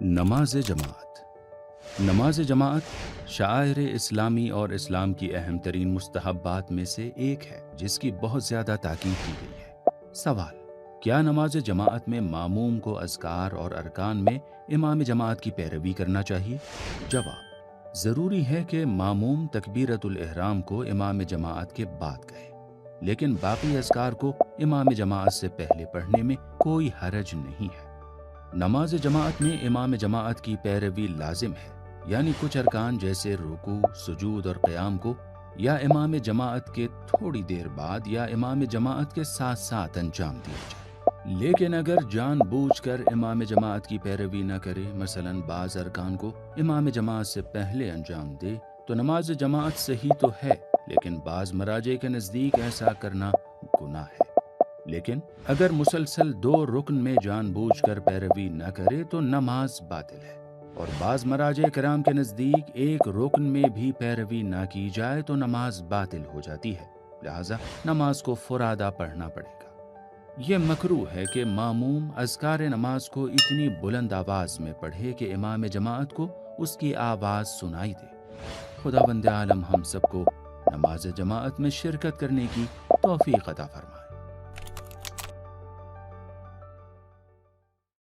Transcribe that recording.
نماز جماعت نماز جماعت شعائر اسلامی اور اسلام کی اہم ترین مستحبات میں سے ایک ہے جس کی بہت زیادہ تاکید کی گئی ہے۔ سوال: کیا نماز جماعت میں ماموم کو اذکار اور ارکان میں امام جماعت کی پیروی کرنا چاہیے؟ جواب: ضروری ہے کہ ماموم تکبیرۃ الاحرام کو امام جماعت کے بعد کہے، لیکن باقی اذکار کو امام جماعت سے پہلے پڑھنے میں کوئی حرج نہیں ہے۔ نماز جماعت میں امام جماعت کی پیروی لازم ہے، یعنی کچھ ارکان جیسے رکوع، سجود اور قیام کو یا امام جماعت کے تھوڑی دیر بعد یا امام جماعت کے ساتھ ساتھ انجام دیا جائے۔ لیکن اگر جان بوجھ کر امام جماعت کی پیروی نہ کرے، مثلا بعض ارکان کو امام جماعت سے پہلے انجام دے، تو نماز جماعت صحیح تو ہے، لیکن بعض مراجع کے نزدیک ایسا کرنا گناہ ہے۔ لیکن اگر مسلسل 2 رکن میں جان بوجھ کر پیروی نہ کرے تو نماز باطل ہے، اور بعض مراجع کرام کے نزدیک ایک رکن میں بھی پیروی نہ کی جائے تو نماز باطل ہو جاتی ہے، لہذا نماز کو فرادہ پڑھنا پڑے گا۔ یہ مکروہ ہے کہ ماموم اذکار نماز کو اتنی بلند آواز میں پڑھے کہ امام جماعت کو اس کی آواز سنائی دے۔ خداوند عالم ہم سب کو نماز جماعت میں شرکت کرنے کی توفیق عطا فرمائے۔